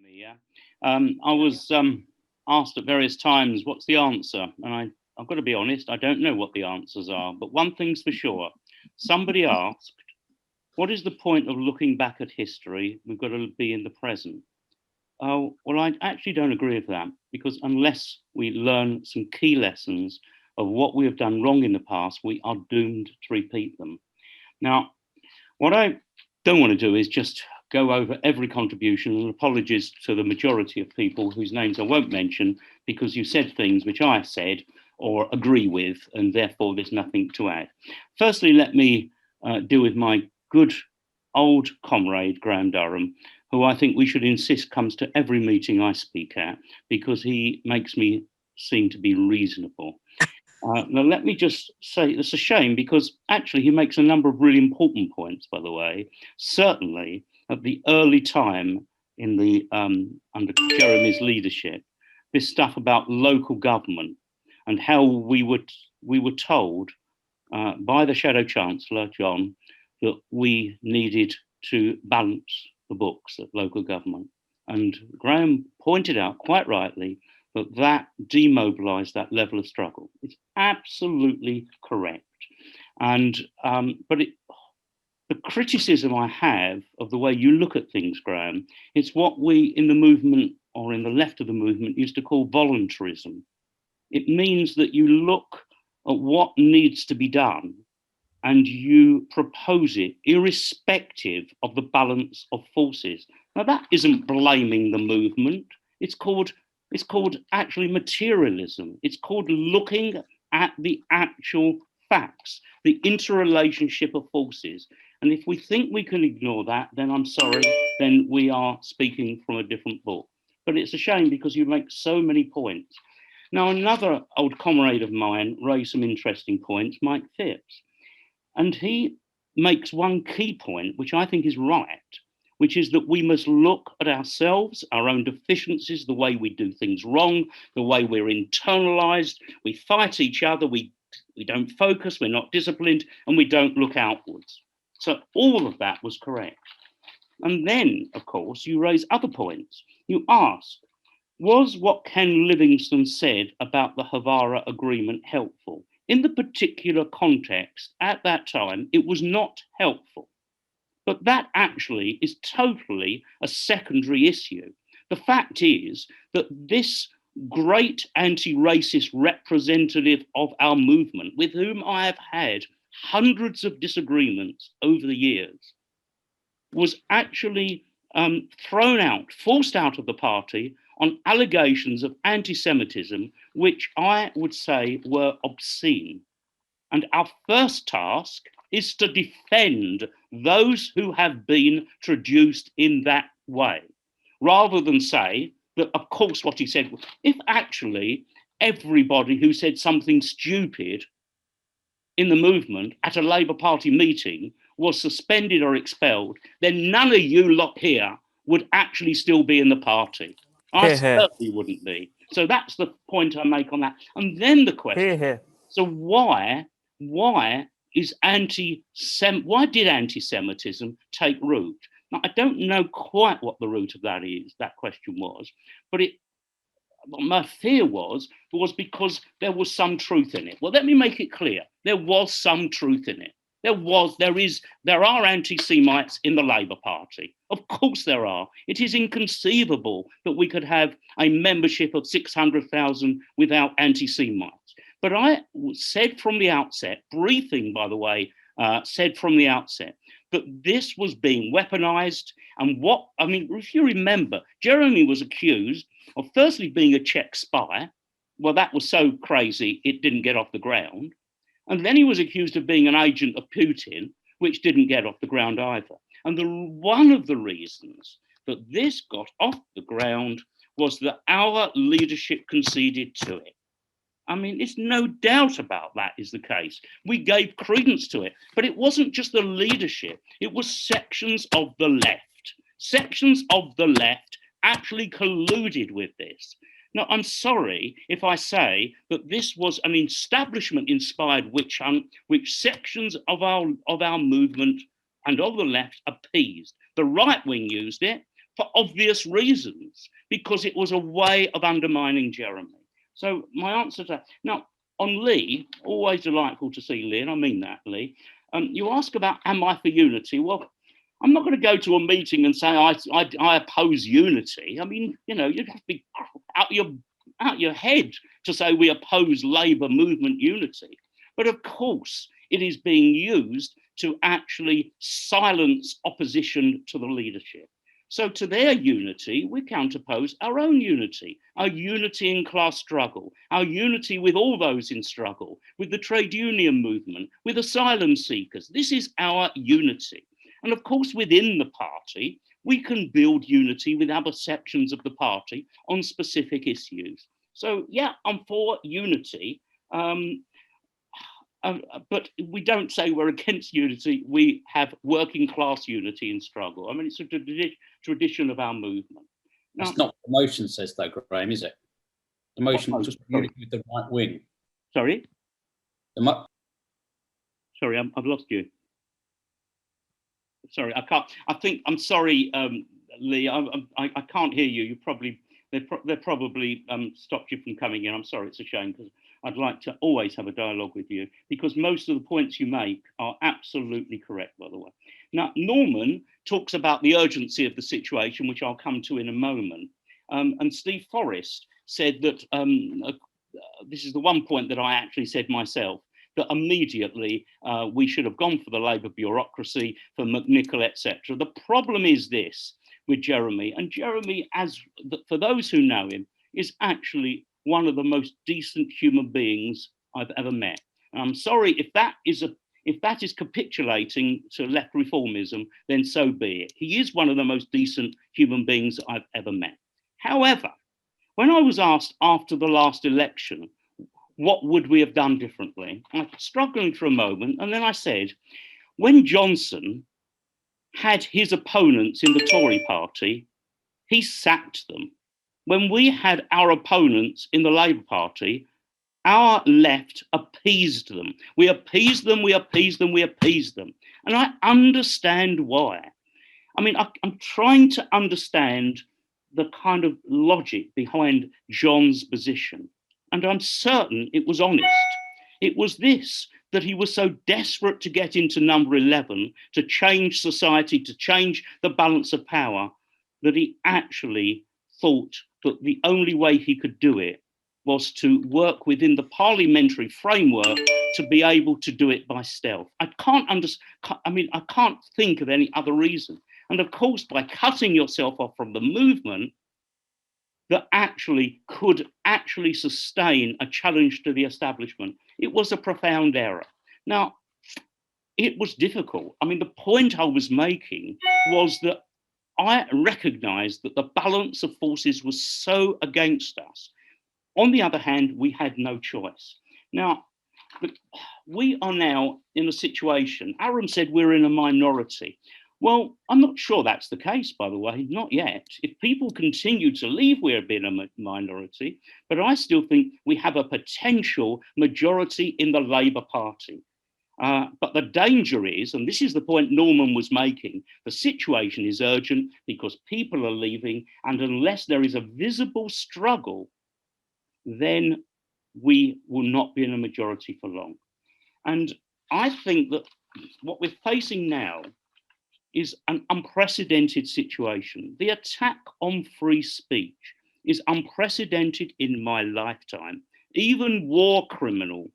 Yeah. I was asked at various times, what's the answer? And I've got to be honest, I don't know what the answers are. But one thing's for sure, somebody asked, what is the point of looking back at history? We've got to be in the present. Oh, well, I actually don't agree with that, because unless we learn some key lessons of what we have done wrong in the past, we are doomed to repeat them. Now, what I don't want to do is just go over every contribution, and apologies to the majority of people whose names I won't mention, because you said things which I said or agree with, and therefore there's nothing to add. Firstly, let me deal with my good old comrade, Graham Durham, who I think we should insist comes to every meeting I speak at, because he makes me seem to be reasonable. Now, let me just say it's a shame, because actually he makes a number of really important points, by the way. Certainly at the early time in the under Jeremy's leadership, this stuff about local government and how we were told by the Shadow Chancellor, John, that we needed to balance the books at local government. And Graham pointed out quite rightly that demobilised that level of struggle. It's absolutely correct. And the criticism I have of the way you look at things, Graham, it's what we in the movement, or in the left of the movement, used to call voluntarism. It means that you look at what needs to be done and you propose it irrespective of the balance of forces. Now, that isn't blaming the movement. It's called actually materialism. It's called looking at the actual facts, the interrelationship of forces. And if we think we can ignore that, then I'm sorry, then we are speaking from a different book. But it's a shame, because you make so many points. Now, another old comrade of mine raised some interesting points, Mike Phipps. And he makes one key point, which I think is right, which is that we must look at ourselves, our own deficiencies, the way we do things wrong, the way we're internalized, we fight each other, we don't focus, we're not disciplined, and we don't look outwards. So all of that was correct. And then, of course, you raise other points. You ask, was what Ken Livingstone said about the Havara Agreement helpful? In the particular context at that time, it was not helpful. But that actually is totally a secondary issue. The fact is that this great anti-racist representative of our movement, with whom I have had hundreds of disagreements over the years, was actually thrown out, forced out of the party on allegations of anti-Semitism, which I would say were obscene. And our first task is to defend those who have been traduced in that way, rather than say that, of course, what he said, if actually everybody who said something stupid in the movement at a Labour Party meeting was suspended or expelled, then none of you lot here would actually still be in the party. I certainly wouldn't be. So that's the point I make on that. And then the question, so why did anti-Semitism take root? Now, I don't know quite what the root of that question was, but my fear was because there was some truth in it. Well, let me make it clear. There was some truth in it. There are anti-Semites in the Labour Party. Of course there are. It is inconceivable that we could have a membership of 600,000 without anti-Semites. But I said from the outset, briefing, by the way, said from the outset that this was being weaponized. And if you remember, Jeremy was accused of firstly being a Czech spy. Well, that was so crazy, it didn't get off the ground. And then he was accused of being an agent of Putin, which didn't get off the ground either. And one of the reasons that this got off the ground was that our leadership conceded to it. I mean, it's no doubt about that is the case. We gave credence to it, but it wasn't just the leadership. It was sections of the left. Sections of the left actually colluded with this. Now, I'm sorry if I say that this was an establishment-inspired witch hunt, which sections of our movement and of the left appeased. The right wing used it, for obvious reasons, because it was a way of undermining Jeremy. So my answer to that. Now, on Lee, always delightful to see Lee, and I mean that, Lee. You ask about, am I for unity? Well, I'm not going to go to a meeting and say I oppose unity. I mean, you know, you'd have to be out your head to say we oppose Labour movement unity. But of course, it is being used to actually silence opposition to the leadership. So to their unity, we counterpose our own unity, our unity in class struggle, our unity with all those in struggle, with the trade union movement, with asylum seekers. This is our unity. And of course, within the party, we can build unity with other sections of the party on specific issues. So yeah, I'm for unity. But we don't say we're against unity. We have working class unity in struggle. I mean, it's a tradition of our movement. Now, that's not what the motion says, though, Graham, is it? The motion just unity with the right wing. Sorry? Sorry, I've lost you. Sorry, I can't. I'm sorry, Lee. I can't hear you. They probably stopped you from coming in. I'm sorry, it's a shame, because I'd like to always have a dialogue with you, because most of the points you make are absolutely correct, by the way. Now, Norman talks about the urgency of the situation, which I'll come to in a moment. And Steve Forrest said that, this is the one point that I actually said myself, that immediately we should have gone for the Labour bureaucracy, for McNichol, etc. The problem is this with Jeremy, and Jeremy, for those who know him, is actually one of the most decent human beings I've ever met. And I'm sorry if that is capitulating to left reformism, then so be it. He is one of the most decent human beings I've ever met. However, when I was asked after the last election, what would we have done differently? I was struggling for a moment, and then I said, when Johnson had his opponents in the Tory party, he sacked them. When we had our opponents in the Labour Party, our left appeased them. We appeased them, we appeased them, we appeased them. And I understand why. I mean, I'm trying to understand the kind of logic behind John's position. And I'm certain it was honest. It was this, that he was so desperate to get into number 11, to change society, to change the balance of power, that he actually thought that the only way he could do it was to work within the parliamentary framework to be able to do it by stealth. I can't think of any other reason. And of course, by cutting yourself off from the movement that actually could actually sustain a challenge to the establishment, it was a profound error. Now, it was difficult. I mean, the point I was making was that I recognized that the balance of forces was so against us. On the other hand, we had no choice. Now, we are now in a situation, Aaron said we're in a minority. Well, I'm not sure that's the case, by the way, not yet. If people continue to leave, we're being a minority, but I still think we have a potential majority in the Labour Party. But the danger is, and this is the point Norman was making, the situation is urgent because people are leaving, and unless there is a visible struggle, then we will not be in a majority for long. And I think that what we're facing now is an unprecedented situation. The attack on free speech is unprecedented in my lifetime. Even war criminal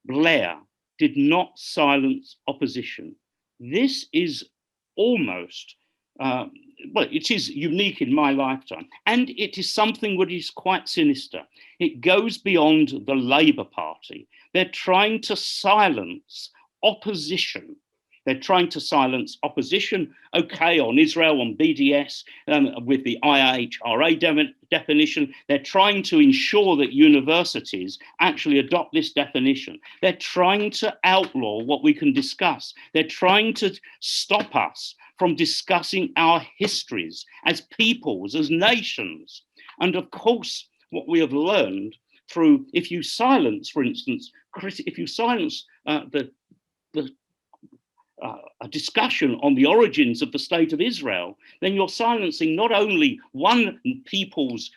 Blair did not silence opposition. This is almost, well, it is unique in my lifetime. And it is something that is quite sinister. It goes beyond the Labour Party. They're trying to silence opposition. They're trying to silence opposition, okay, on Israel, on BDS, with the IHRA definition. They're trying to ensure that universities actually adopt this definition. They're trying to outlaw what we can discuss. They're trying to stop us from discussing our histories as peoples, as nations. And of course, what we have learned through, if you silence, for instance, if you silence a discussion on the origins of the state of Israel, then you're silencing not only one people's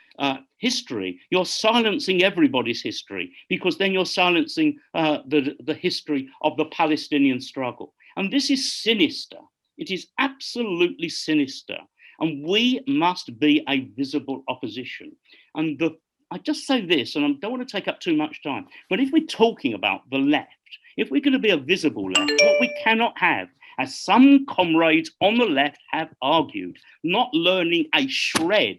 history, you're silencing everybody's history, because then you're silencing the history of the Palestinian struggle. And this is sinister. It is absolutely sinister. And we must be a visible opposition. And I just say this, and I don't want to take up too much time, but if we're talking about the left, if we're going to be a visible left, what we cannot have, as some comrades on the left have argued, not learning a shred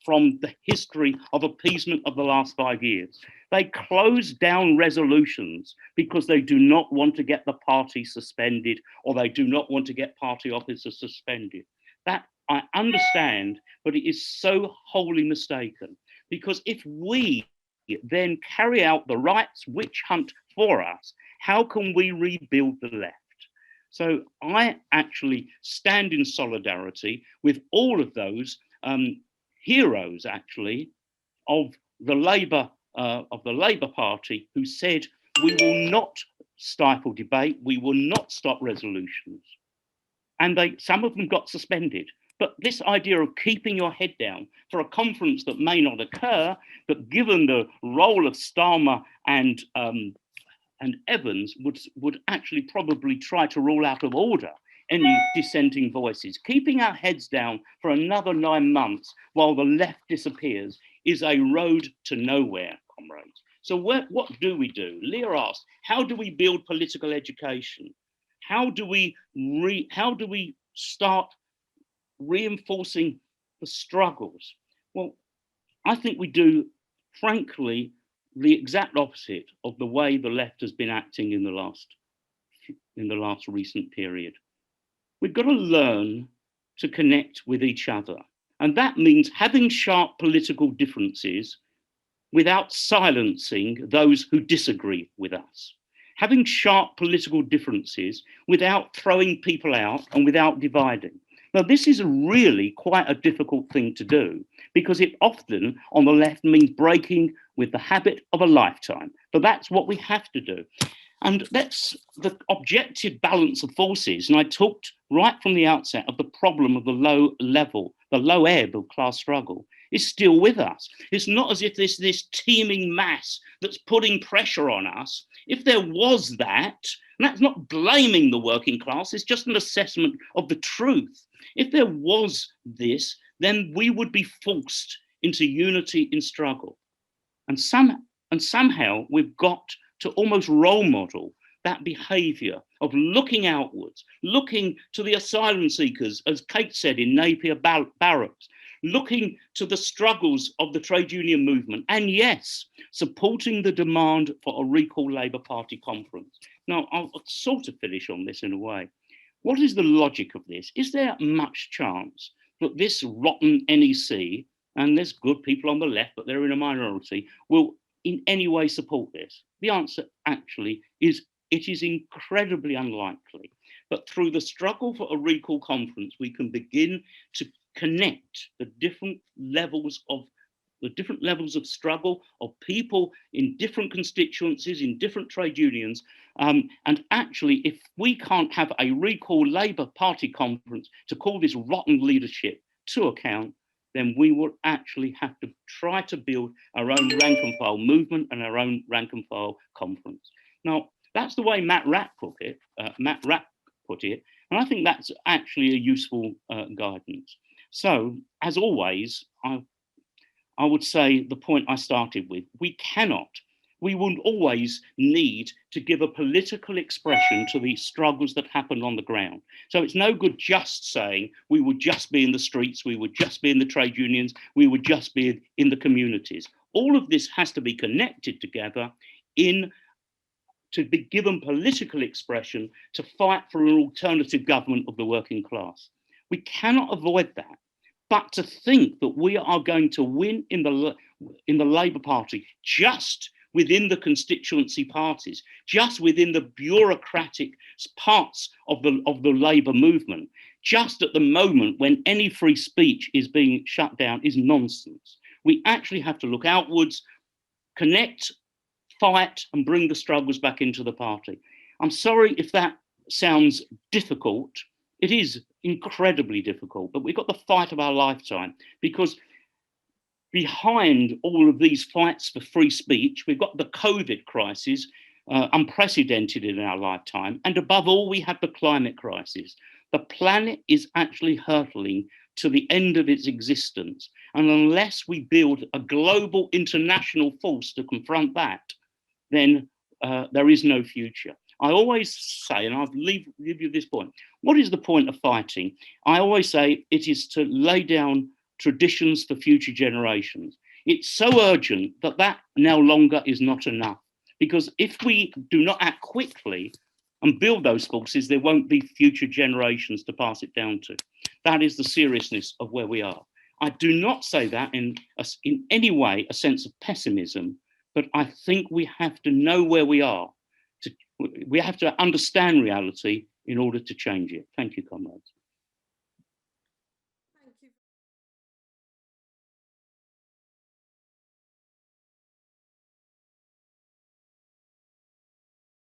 from the history of appeasement of the last 5 years. They close down resolutions because they do not want to get the party suspended, or they do not want to get party officers suspended. That I understand, but it is so wholly mistaken, because if we then carry out the right's witch hunt for us, how can we rebuild the left? So I actually stand in solidarity with all of those heroes, actually, of the Labour Party, who said, we will not stifle debate, we will not stop resolutions. And some of them got suspended. But this idea of keeping your head down for a conference that may not occur, but given the role of Starmer and Evans, would actually probably try to rule out of order any dissenting voices. Keeping our heads down for another 9 months while the left disappears is a road to nowhere, comrades. So what do we do? Leah asked, how do we build political education? How do we start reinforcing the struggles? Well, I think we do, frankly, the exact opposite of the way the left has been acting in the last recent period. We've got to learn to connect with each other. And that means having sharp political differences without silencing those who disagree with us. Having sharp political differences without throwing people out and without dividing. Now, this is really quite a difficult thing to do, because it often, on the left, means breaking with the habit of a lifetime. But that's what we have to do. And that's the objective balance of forces. And I talked right from the outset of the problem of the low level, the low ebb of class struggle is still with us. It's not as if there's this teeming mass that's putting pressure on us. If there was that, and that's not blaming the working class, it's just an assessment of the truth. If there was this, then we would be forced into unity in struggle. And somehow we've got to almost role model that behaviour of looking outwards, looking to the asylum seekers, as Kate said, in Napier barracks, looking to the struggles of the trade union movement, and yes, supporting the demand for a recall Labour Party conference. Now, I'll sort of finish on this in a way. What is the logic of this? Is there much chance that this rotten NEC, and there's good people on the left, but they're in a minority, will in any way support this? The answer actually is it is incredibly unlikely. But through the struggle for a recall conference, we can begin to connect the different levels of struggle of people in different constituencies, in different trade unions. And actually, if we can't have a recall Labour Party conference to call this rotten leadership to account, then we will actually have to try to build our own rank and file movement and our own rank and file conference. Now, that's the way Matt Rapp put it, and I think that's actually a useful guidance. So, as always, I would say the point I started with, we would always need to give a political expression to the struggles that happen on the ground. So it's no good just saying we would just be in the streets, we would just be in the trade unions, we would just be in the communities. All of this has to be connected together to be given political expression to fight for an alternative government of the working class. We cannot avoid that. But to think that we are going to win in the Labour Party just within the constituency parties, just within the bureaucratic parts of the Labour movement, just at the moment when any free speech is being shut down, is nonsense. We actually have to look outwards, connect, fight, and bring the struggles back into the party. I'm sorry if that sounds difficult. It is incredibly difficult, but we've got the fight of our lifetime, because behind all of these fights for free speech, we've got the COVID crisis, unprecedented in our lifetime. And above all, we have the climate crisis. The planet is actually hurtling to the end of its existence. And unless we build a global international force to confront that, then there is no future. I always say, and I'll give you this point, what is the point of fighting? I always say it is to lay down traditions for future generations. It's so urgent that that no longer is not enough. Because if we do not act quickly and build those forces, there won't be future generations to pass it down to. That is the seriousness of where we are. I do not say that in any way a sense of pessimism, but I think we have to know where we are. We have to understand reality in order to change it. Thank you, comrades.